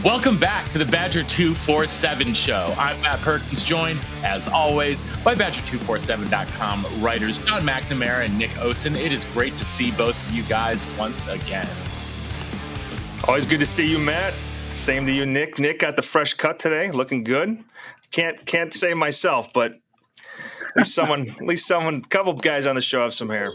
Welcome back to the Badger247 show. I'm Matt Perkins, joined, as always, by Badger247.com writers John McNamara and Nick Osen. It is great to see both of you guys once again. Always good to see you, Matt. Same to you, Nick. Nick got the fresh cut today, looking good. Can't say myself, but at least someone, a couple guys on the show have some hair.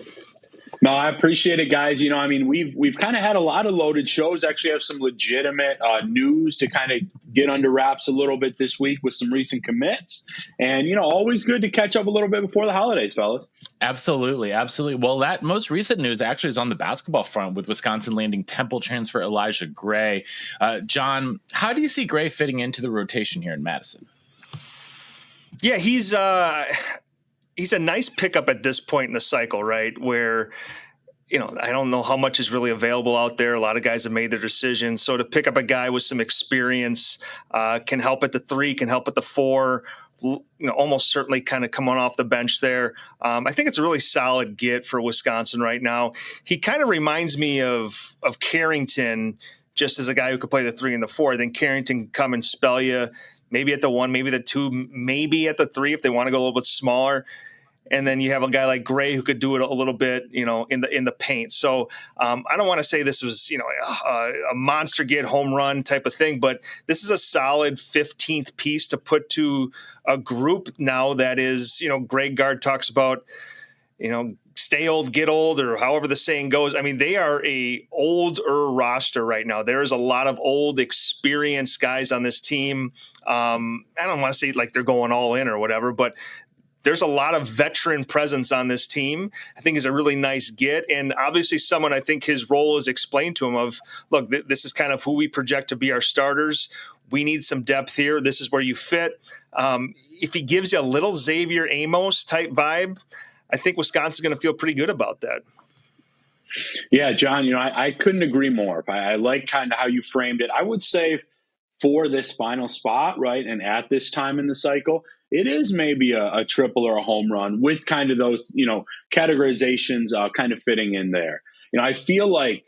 No, I appreciate it, guys. You know, I mean, we've kind of had a lot of loaded shows. Actually, have some legitimate news to kind of get under wraps a little bit this week with some recent commits, and always good to catch up a little bit before the holidays, fellas. Absolutely. Well, that most recent news actually is on the basketball front with Wisconsin landing Temple transfer Elijah Gray. John, how do you see Gray fitting into the rotation here in Madison? Yeah, he's a nice pickup at this point in the cycle, right? Where, I don't know how much is really available out there. A lot of guys have made their decisions. So to pick up a guy with some experience, can help at the 3, can help at the 4, almost certainly kind of coming off the bench there. I think it's a really solid get for Wisconsin right now. He kind of reminds me of Carrington, just as a guy who could play the 3 and the 4. I think Carrington can come and spell you maybe at the 1, maybe the 2, maybe at the 3 if they want to go a little bit smaller. And then you have a guy like Gray who could do it a little bit, in the paint. So I don't want to say this was, a monster get home run type of thing, but this is a solid 15th piece to put to a group now that is, Greg Gard talks about, stay old, get old, or however the saying goes. I mean, they are a older roster right now. There is a lot of old, experienced guys on this team. I don't want to say like they're going all in or whatever, but there's a lot of veteran presence on this team. I think is a really nice get. And obviously someone I think his role is explained to him of, look, this is kind of who we project to be our starters. We need some depth here. This is where you fit. If he gives you a little Xavier Amos type vibe, I think Wisconsin's going to feel pretty good about that. Yeah, John, I couldn't agree more. I like kind of how you framed it. I would say for this final spot, right, and at this time in the cycle, it is maybe a triple or a home run with kind of those, categorizations kind of fitting in there. I feel like,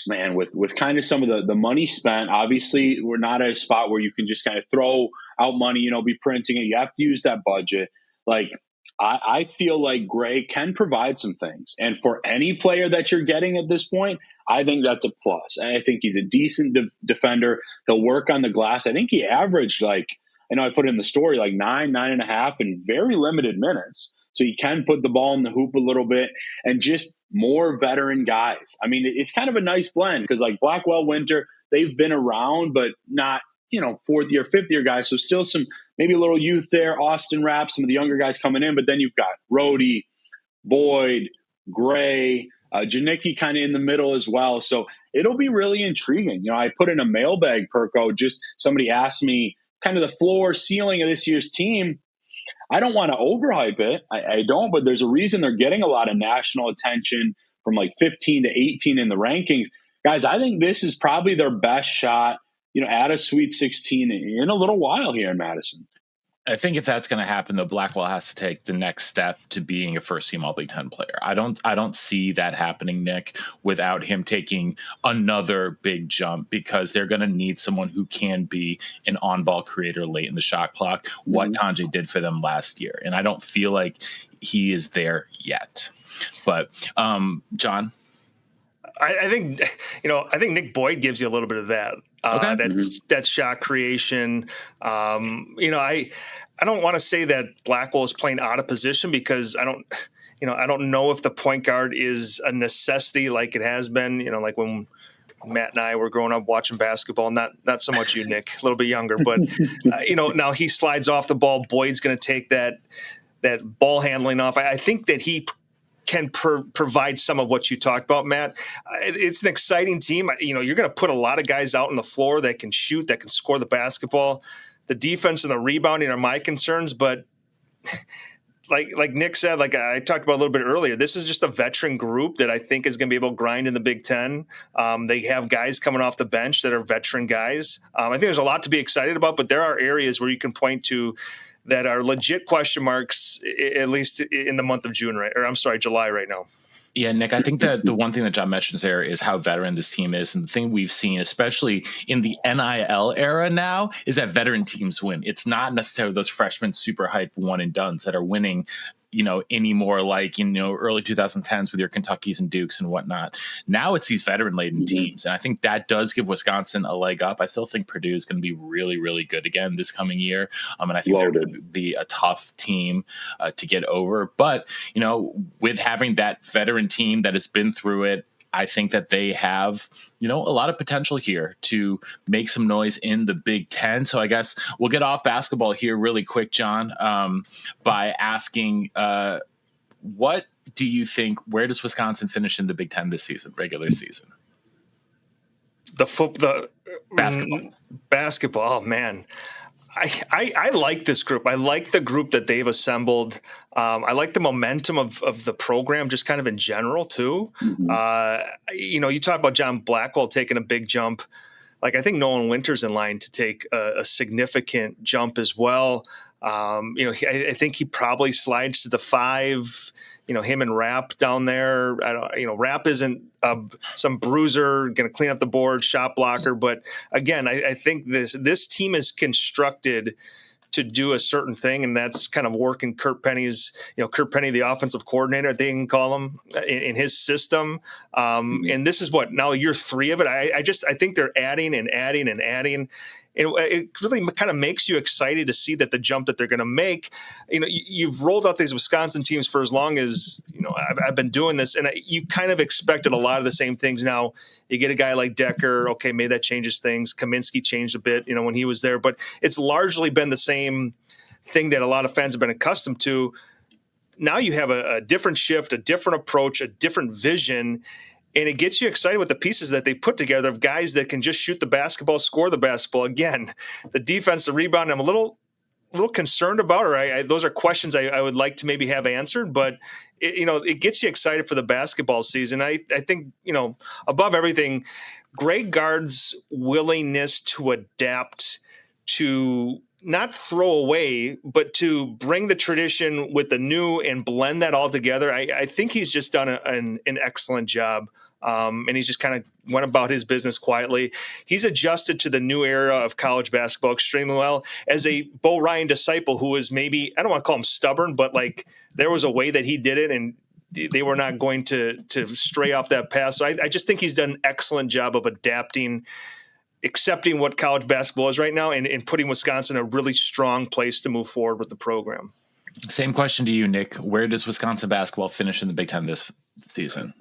man, with kind of some of the money spent, obviously we're not at a spot where you can just kind of throw out money, be printing it. You have to use that budget. Like, I feel like Gray can provide some things. And for any player that you're getting at this point, I think that's a plus. I think he's a decent defender. He'll work on the glass. I think he averaged I put in the story, 9.5 in very limited minutes. So he can put the ball in the hoop a little bit and just more veteran guys. I mean, it's kind of a nice blend because Blackwell, Winter, they've been around, but not, 4th year, 5th year guys. So still some, maybe a little youth there. Austin Rapp, some of the younger guys coming in, but then you've got Rhodey, Boyd, Gray, Janicki kind of in the middle as well. So it'll be really intriguing. I put in a mailbag, Perko, just somebody asked me kind of the floor ceiling of this year's team. I don't want to overhype it. I don't, but there's a reason they're getting a lot of national attention from 15 to 18 in the rankings. Guys, I think this is probably their best shot, at a Sweet 16 in a little while here in Madison. I think if that's going to happen, though, Blackwell has to take the next step to being a first-team All-Big Ten player. I don't see that happening, Nick, without him taking another big jump because they're going to need someone who can be an on-ball creator late in the shot clock, what Tanjay did for them last year. And I don't feel like he is there yet. But, John? I think Nick Boyd gives you a little bit of that. Okay. That's shot creation. I don't want to say that Blackwell is playing out of position because I don't know if the point guard is a necessity like it has been. Like when Matt and I were growing up watching basketball. Not so much you, Nick, a little bit younger, but now he slides off the ball. Boyd's going to take that ball handling off. I think that he can provide some of what you talked about, Matt. It's an exciting team. You're going to put a lot of guys out on the floor that can shoot, that can score the basketball. The defense and the rebounding are my concerns, but like Nick said, like I talked about a little bit earlier, this is just a veteran group that I think is going to be able to grind in the Big Ten. They have guys coming off the bench that are veteran guys. I think there's a lot to be excited about, but there are areas where you can point to that are legit question marks, at least in the month of July right now. Yeah, Nick, I think that the one thing that John mentions there is how veteran this team is. And the thing we've seen, especially in the NIL era now, is that veteran teams win. It's not necessarily those freshmen super hype one and dones that are winning, anymore like, early 2010s with your Kentuckys and Dukes and whatnot. Now it's these veteran laden teams. And I think that does give Wisconsin a leg up. I still think Purdue is going to be really, really good again this coming year. And I think they're going to be a tough team to get over. But, with having that veteran team that has been through it, I think that they have, a lot of potential here to make some noise in the Big Ten. So I guess we'll get off basketball here really quick, John, by asking, what do you think, where does Wisconsin finish in the Big Ten this season, regular season? The basketball. Oh man. I like this group. I like the group that they've assembled. I like the momentum of the program just kind of in general too. You talk about John Blackwell taking a big jump. Like I think Nolan Winter's in line to take a significant jump as well. I think he probably slides to the 5. Him and Rapp down there. Rapp isn't some bruiser going to clean up the board, shot blocker. But again, I think this team is constructed to do a certain thing, and that's kind of working Kurt Penny's, Kurt Penny, the offensive coordinator, they can call him, in his system. And this is now year 3 of it. I think they're adding and adding and adding. It really kind of makes you excited to see that the jump that they're going to make. You've rolled out these Wisconsin teams for as long as I've been doing this, and you kind of expected a lot of the same things. Now you get a guy like Decker. Okay, maybe that changes things. Kaminsky changed a bit, when he was there, but it's largely been the same thing that a lot of fans have been accustomed to. Now you have a different shift, a different approach, a different vision. And it gets you excited with the pieces that they put together of guys that can just shoot the basketball, score the basketball. Again, the defense, the rebound, I'm a little concerned about, or those are questions I would like to maybe have answered. But it gets you excited for the basketball season. I think above everything, Greg Gard's willingness to adapt, to not throw away, but to bring the tradition with the new and blend that all together. I think he's just done an excellent job. And he's just kind of went about his business quietly. He's adjusted to the new era of college basketball extremely well. As a Bo Ryan disciple who was maybe, I don't want to call him stubborn, but like there was a way that he did it and they were not going to stray off that path. So I just think he's done an excellent job of adapting, accepting what college basketball is right now, and putting Wisconsin in a really strong place to move forward with the program. Same question to you, Nick. Where does Wisconsin basketball finish in the Big Ten this season?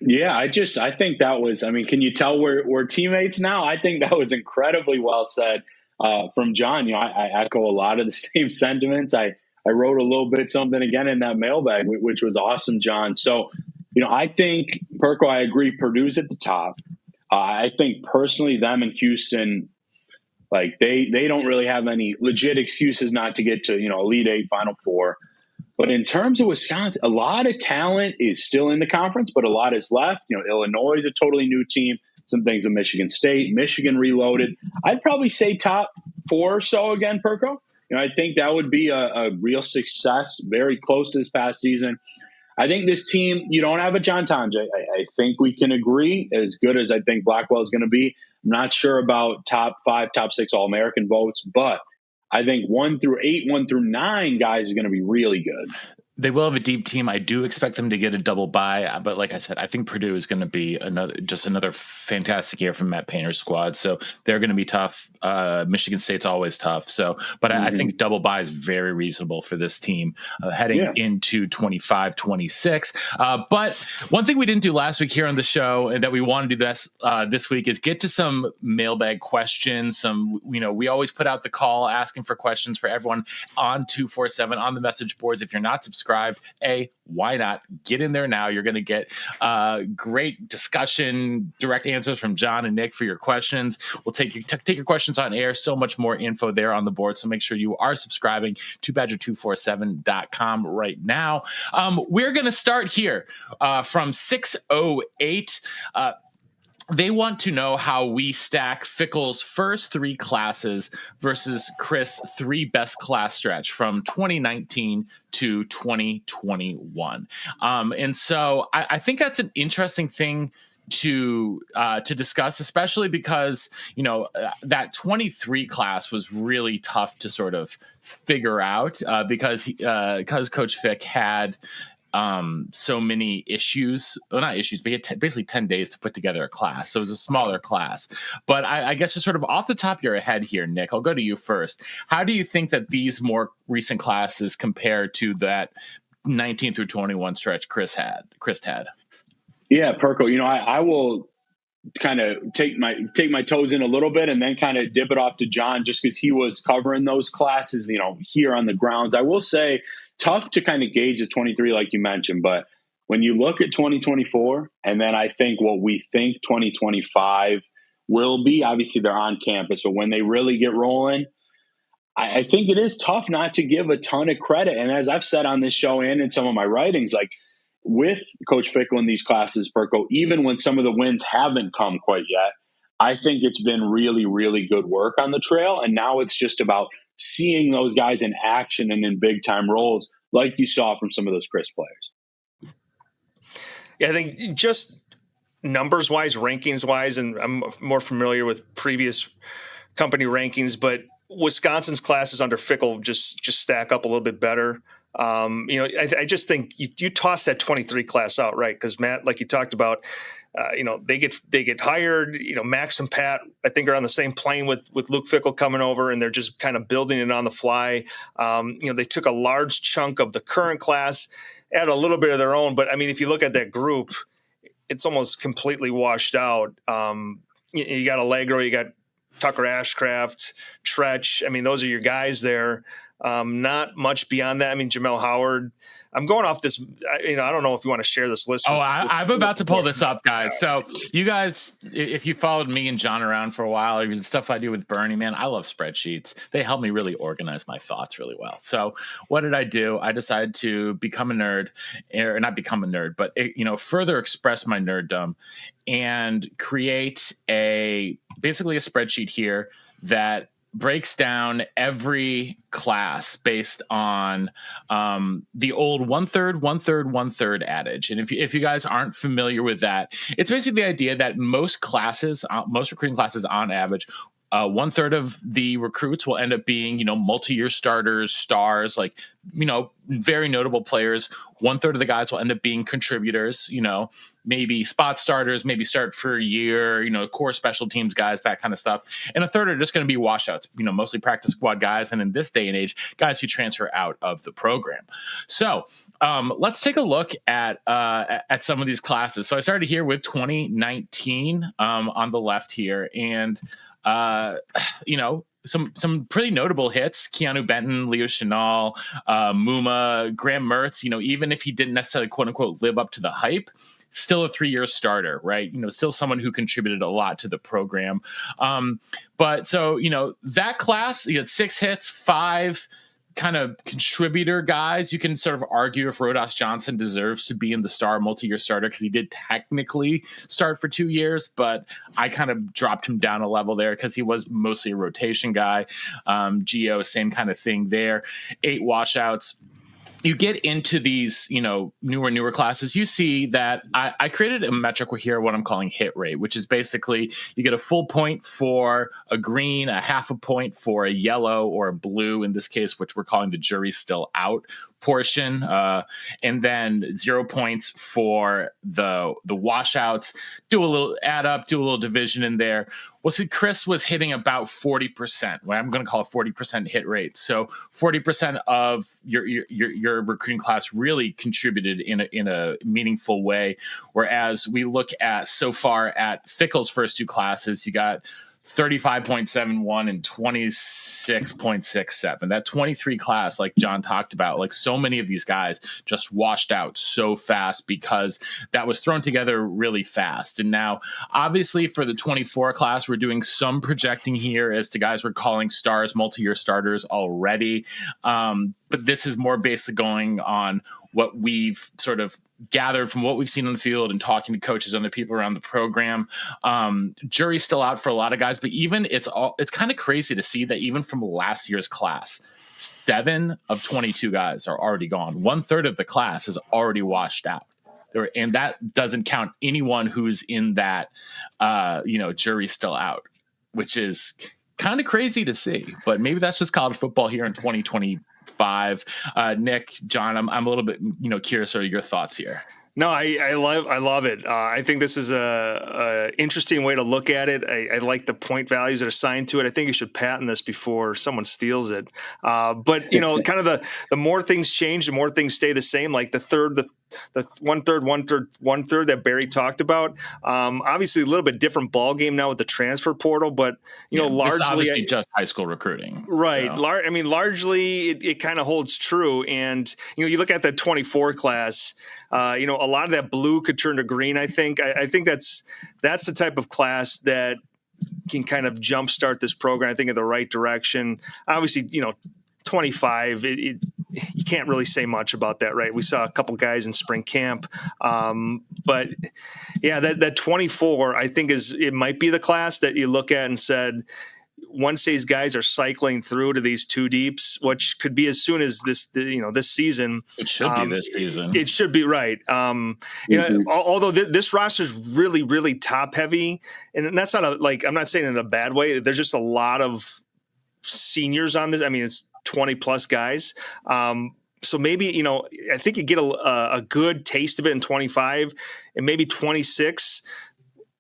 Yeah, I think that was, can you tell we're teammates now? I think that was incredibly well said from John. I echo a lot of the same sentiments. I wrote a little bit something again in that mailbag, which was awesome, John. So, I think, Perko, I agree, Purdue's at the top. I think personally them and Houston, like they don't really have any legit excuses not to get to, Elite Eight, Final Four. But in terms of Wisconsin, a lot of talent is still in the conference, but a lot is left. Illinois is a totally new team. Some things with Michigan State, Michigan reloaded. I'd probably say top 4 or so again, Perko. I think that would be a real success, very close to this past season. I think this team, you don't have a John Tonje. I think we can agree, as good as I think Blackwell is going to be. I'm not sure about top 5, top 6 All-American votes, but I think 1 through 8, 1 through 9 guys is going to be really good. They will have a deep team. I do expect them to get a double bye, but like I said, I think Purdue is going to be another fantastic year from Matt Painter's squad. So they're going to be tough. Michigan State's always tough. So, but I think double bye is very reasonable for this team heading into 25-26. But one thing we didn't do last week here on the show, and that we want to do this week, is get to some mailbag questions. We always put out the call asking for questions for everyone on 247 on the message boards. If you're not subscribed, why not get in there now? You're going to get great discussion, direct answers from John and Nick for your questions. We'll take your questions on air. So much more info there on the board. So make sure you are subscribing to Badger247.com right now. We're going to start here from 608. they want to know how we stack Fickell's first three classes versus Chryst' three best class stretch from 2019 to 2021. And so I think that's an interesting thing to discuss, especially because, that 23 class was really tough to sort of figure out because Coach Fick had so many issues, well, not issues, but he had basically 10 days to put together a class. So it was a smaller class. But I guess just sort of off the top of your head here, Nick, I'll go to you first. How do you think that these more recent classes compare to that 19 through 21 stretch Chryst had? Yeah, Perko, I will kind of take my toes in a little bit and then kind of dip it off to John, just because he was covering those classes, here on the grounds. I will say, tough to kind of gauge the 23, like you mentioned, but when you look at 2024, and then I think what we think 2025 will be, obviously they're on campus, but when they really get rolling, I think it is tough not to give a ton of credit. And as I've said on this show and in some of my writings, like with Coach Fickell in these classes, Perko, even when some of the wins haven't come quite yet, I think it's been really, really good work on the trail. And now it's just about seeing those guys in action and in big time roles like you saw from some of those Chryst players. Yeah, I think just numbers wise, rankings wise, and I'm more familiar with previous company rankings, but Wisconsin's classes under Fickell just stack up a little bit better. I just think you toss that 23 class out, right? Because Matt, like you talked about, they get hired. Max and Pat, I think, are on the same plane with Luke Fickell coming over, and they're just kind of building it on the fly. They took a large chunk of the current class, add a little bit of their own. But I mean, if you look at that group, it's almost completely washed out. You got Allegro, you got Tucker Ashcraft, Tretch. I mean, those are your guys there. Not much beyond that. I mean, Jamel Howard. I'm going off this. I don't know if you want to share this list. I'm about to pull this up, guys. So you guys, if you followed me and John around for a while, even stuff I do with Bernie, man, I love spreadsheets. They help me really organize my thoughts really well. So what did I do? I decided to become a nerd, or not become a nerd, but further express my nerddom and create basically a spreadsheet here that breaks down every class based on the old 1/3, 1/3, 1/3 adage. And if you guys aren't familiar with that, it's basically the idea that most recruiting classes on average, 1/3 of the recruits will end up being, multi-year starters, stars, like, very notable players. 1/3 of the guys will end up being contributors, maybe spot starters, maybe start for a year, core special teams guys, that kind of stuff. And 1/3 are just going to be washouts, mostly practice squad guys. And in this day and age, guys who transfer out of the program. So let's take a look at some of these classes. So I started here with 2019 on the left here. And some pretty notable hits: Keanu Benton, Leo Chenal, Muma, Graham Mertz. Even if he didn't necessarily quote unquote live up to the hype, still a 3-year starter, right? Still someone who contributed a lot to the program. But so that class, you had 6 hits, 5 kind of contributor guys. You can sort of argue if Rodas Johnson deserves to be in the star multi-year starter because he did technically start for 2 years, but I kind of dropped him down a level there because he was mostly a rotation guy. Gio, same kind of thing there. 8 washouts. You get into these, newer classes, you see that I created a metric here, what I'm calling hit rate, which is basically you get a full point for a green, a half a point for a yellow or a blue, in this case, which we're calling the jury's still out portion, and then 0 points for the washouts. Do a little add up, do a little division in there. Well, see, Chryst was hitting about 40%. Well, I'm going to call it 40% hit rate. So 40% of your recruiting class really contributed in a meaningful way. Whereas we look at so far at Fickell's first 2 classes, you got 35.71 and 26.67. That 23 class, like John talked about, like so many of these guys just washed out so fast because that was thrown together really fast. And now, obviously, for the 24 class, we're doing some projecting here as to guys we're calling stars, multi-year starters already. But this is more basic going on what we've sort of gathered from what we've seen on the field and talking to coaches and other people around the program, jury's still out for a lot of guys. But even it's kind of crazy to see that even from last year's class, 7 of 22 guys are already gone. 1/3 of the class is already washed out. And that doesn't count anyone who's in that, jury still out, which is kind of crazy to see. But maybe that's just college football here in 2025. Nick, John, I'm a little bit, curious of your thoughts here. No, I love it. I think this is a interesting way to look at it. I like the point values that are assigned to it. I think you should patent this before someone steals it. But kind of the more things change, the more things stay the same. Like the 1/3 that Barry talked about. Obviously, a little bit different ball game now with the transfer portal, but largely obviously just high school recruiting, right? So. Largely it kind of holds true. And you look at the 24 class. A lot of that blue could turn to green. I think that's the type of class that can kind of jumpstart this program, I think, in the right direction. Obviously, 25, you can't really say much about that, right? We saw a couple guys in spring camp. But yeah, that 24, I think it might be the class that you look at and said, once these guys are cycling through to these two deeps, which could be as soon as this season. It should be this season. It should be, right. Although this roster is really, really top heavy, and that's not I'm not saying it in a bad way. There's just a lot of seniors on this. I mean, it's 20 plus guys. So maybe, I think you get a good taste of it in 25 and maybe 26.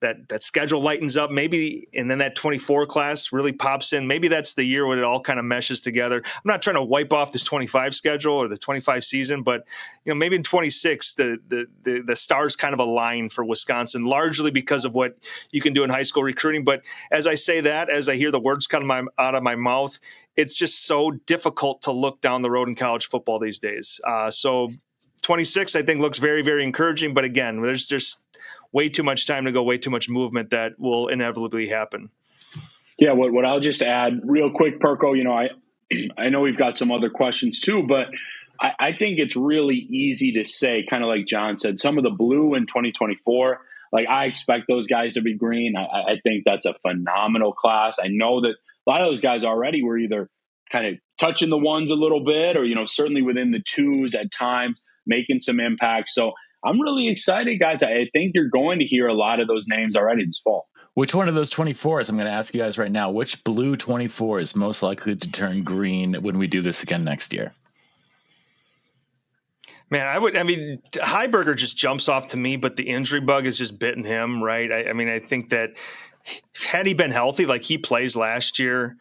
That schedule lightens up maybe, and then that 24 class really pops in. Maybe that's the year when it all kind of meshes together. I'm not trying to wipe off this 25 schedule or the 25 season, but maybe in 26 the stars kind of align for Wisconsin, largely because of what you can do in high school recruiting. But as I say that, as I hear the words come out of my mouth, it's just so difficult to look down the road in college football these days. So 26, I think, looks very, very encouraging. But again, there's just way too much time to go, way too much movement that will inevitably happen. Yeah, what I'll just add real quick, Perko, I know we've got some other questions too, but I think it's really easy to say, kind of like John said, some of the blue in 2024, I expect those guys to be green. I think that's a phenomenal class. I know that a lot of those guys already were either kind of touching the ones a little bit or, certainly within the twos at times, making some impact. So I'm really excited, guys. I think you're going to hear a lot of those names already this fall. Which one of those 24s, I'm going to ask you guys right now, which blue 24 is most likely to turn green when we do this again next year? Man, Heiberger just jumps off to me, but the injury bug is just bitten him, right? I think that had he been healthy like he plays last year,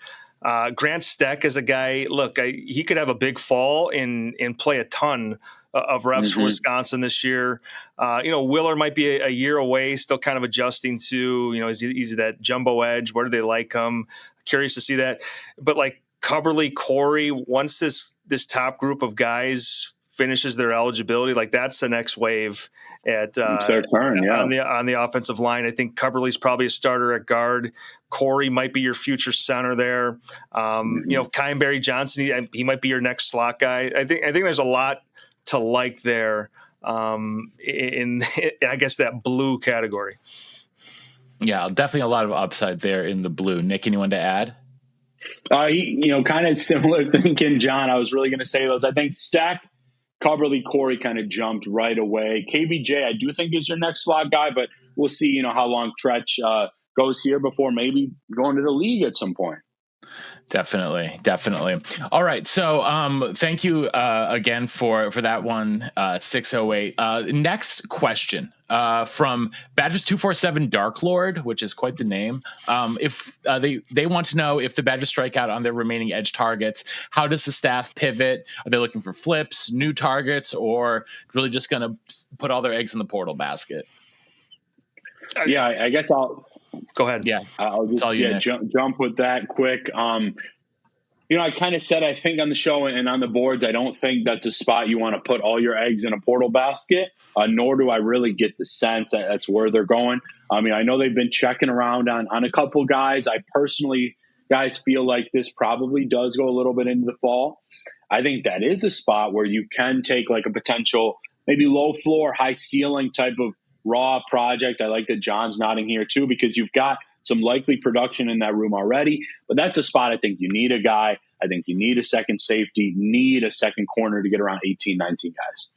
Grant Steck is a guy, he could have a big fall and play a ton of reps for Wisconsin this year. Willer might be a year away, still kind of adjusting to, is he that jumbo edge? Where do they like him? Curious to see that. But Cubberly, Corey, once this top group of guys finishes their eligibility, that's the next wave at their turn, yeah. on the offensive line. I think Cubberly's probably a starter at guard. Corey might be your future center there. Kyan Barry Johnson, he might be your next slot guy. I think there's a lot to like there in I guess that blue category. Yeah, definitely a lot of upside there in the blue. Nick, anyone to add? Kind of similar thinking, John. I was really going to say those. I think Stack, Coverly, Corey kind of jumped right away. KBJ, I do think is your next slot guy, but we'll see, how long Tretch goes here before maybe going to the league at some point. Definitely. All right. So thank you again for that one, 608. Next question from Badger247 Dark Lord, which is quite the name. If they want to know if the Badgers strike out on their remaining edge targets, how does the staff pivot? Are they looking for flips, new targets, or really just going to put all their eggs in the portal basket? Yeah, I guess I'll go ahead. Yeah, I'll just jump with that quick. I kind of said, I think on the show and on the boards, I don't think that's a spot you want to put all your eggs in a portal basket, nor do I really get the sense that that's where they're going. I know they've been checking around on a couple guys. I personally, guys, feel like this probably does go a little bit into the fall. I think that is a spot where you can take a potential maybe low floor, high ceiling type of raw project. I like that John's nodding here too, because you've got some likely production in that room already. But that's a spot I think you need a guy. I think you need a second safety, need a second corner to get around 18, 19 guys.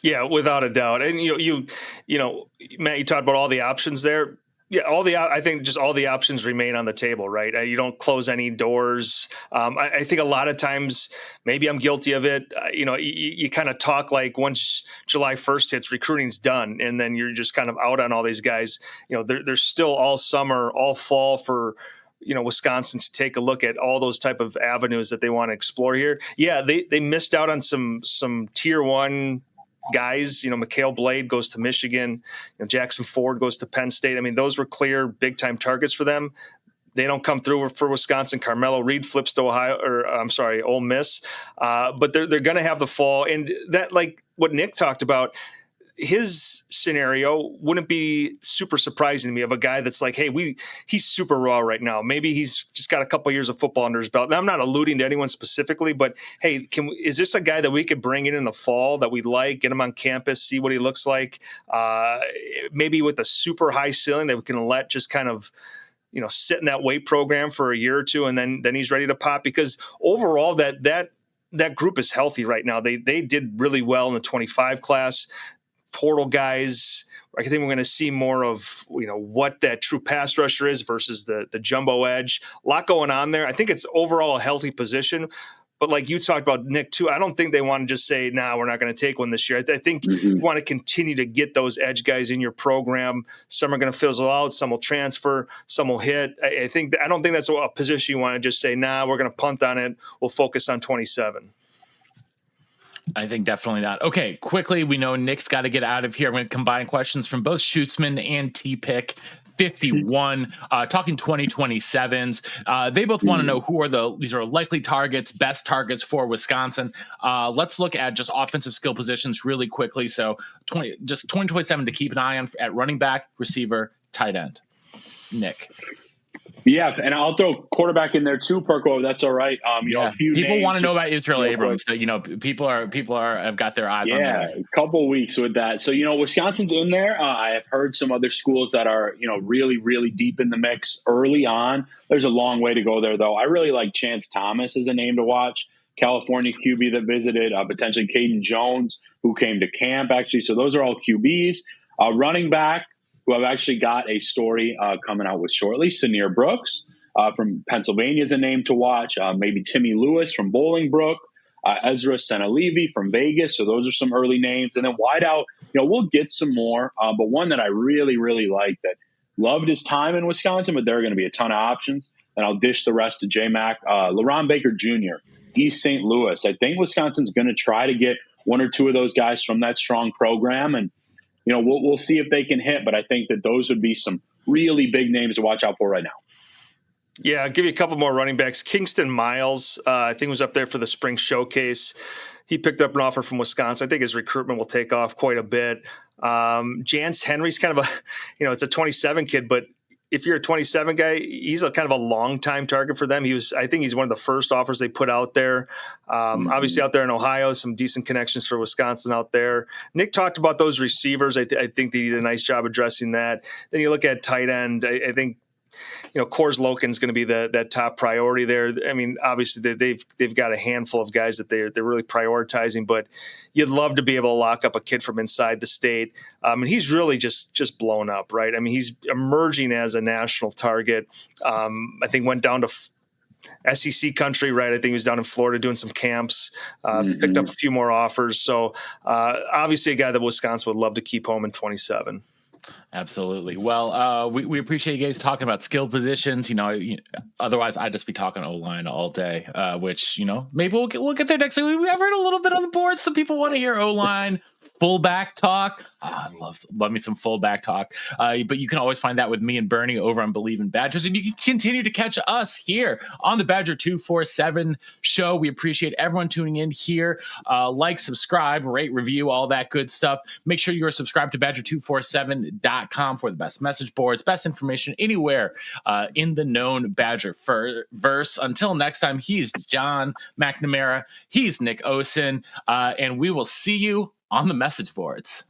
Yeah, without a doubt. And you know, Matt, you talked about all the options there. Yeah, I think just all the options remain on the table, right? You don't close any doors. I think a lot of times, maybe I'm guilty of it. You kind of talk like once July 1st hits, recruiting's done, and then you're just kind of out on all these guys. There's still all summer, all fall for Wisconsin to take a look at all those type of avenues that they want to explore here. Yeah, they missed out on some tier one guys. Mikhail Blade goes to Michigan. Jackson Ford goes to Penn State. I mean, those were clear big time targets for them. They don't come through for Wisconsin. Carmelo Reed flips to Ole Miss. But they're going to have the fall, and that, like what Nick talked about, his scenario wouldn't be super surprising to me, of a guy that's like, hey, he's super raw right now. Maybe he's just got a couple of years of football under his belt. Now, I'm not alluding to anyone specifically, but hey, is this a guy that we could bring in the fall that we'd like, get him on campus, see what he looks like? Maybe with a super high ceiling that we can let just kind of, sit in that weight program for a year or two, and then he's ready to pop. Because overall, that group is healthy right now. They did really well in the 25 class. Portal guys, I think we're going to see more of what that true pass rusher is versus the jumbo edge. A lot going on there. I think it's overall a healthy position. But like you talked about, Nick, too, I don't think they want to just say, we're not going to take one this year. I think you want to continue to get those edge guys in your program. Some are going to fizzle out. Some will transfer. Some will hit. I don't think that's a position you want to just say, we're going to punt on it. We'll focus on 27. I think definitely not. Okay, quickly, we know Nick's got to get out of here. I'm going to combine questions from both Shootsman and T-Pick. 51, talking 2027s. They both want to know who are these are likely targets, best targets for Wisconsin. Let's look at just offensive skill positions really quickly. So 2027 to keep an eye on at running back, receiver, tight end. Nick. Yeah, and I'll throw quarterback in there too, Perko. That's all right. A few people want to know about Israel real Abrams. quick. That people have got their eyes on that. Yeah, a couple weeks with that. So Wisconsin's in there. I have heard some other schools that are really, really deep in the mix early on. There's a long way to go there, though. I really like Chance Thomas as a name to watch. California QB that visited, potentially Caden Jones, who came to camp actually. So those are all QBs. Running back, who I've actually got a story coming out with shortly. Senior Brooks from Pennsylvania is a name to watch. Maybe Timmy Lewis from Bolingbrook. Ezra Senalevi from Vegas. So those are some early names. And then wideout, we'll get some more. But one that I really, really like, that loved his time in Wisconsin, but there are going to be a ton of options. And I'll dish the rest to J-Mac. LaRon Baker Jr., East St. Louis. I think Wisconsin's going to try to get one or two of those guys from that strong program. And we'll see if they can hit, but I think that those would be some really big names to watch out for right now. Yeah, I'll give you a couple more running backs. Kingston Miles, I think, was up there for the spring showcase. He picked up an offer from Wisconsin. I think his recruitment will take off quite a bit. Jance Henry's kind of it's a 27 kid, but if you're a 27 guy, he's a kind of a long time target for them. I think he's one of the first offers they put out there. Obviously out there in Ohio, some decent connections for Wisconsin out there. Nick talked about those receivers. I think they did a nice job addressing that. Then you look at tight end. I think, Coors Loken's going to be that top priority there. I mean, obviously they've got a handful of guys that they're really prioritizing, but you'd love to be able to lock up a kid from inside the state. And he's really just blown up, right? I mean, he's emerging as a national target. I think went down to SEC country, right? I think he was down in Florida doing some camps, picked up a few more offers. So obviously a guy that Wisconsin would love to keep home in 27. Absolutely. Well, we appreciate you guys talking about skill positions. Otherwise I'd just be talking O-line all day, which, maybe we'll get there next week. I've heard a little bit on the board. Some people want to hear O-line. Fullback talk. I love me some fullback talk. But you can always find that with me and Bernie over on Believe in Badgers. And you can continue to catch us here on the Badger247 show. We appreciate everyone tuning in here. Like, subscribe, rate, review, all that good stuff. Make sure you're subscribed to Badger247.com for the best message boards, best information anywhere in the known Badger verse. Until next time, he's John McNamara. He's Nick Osen. And we will see you on the message boards.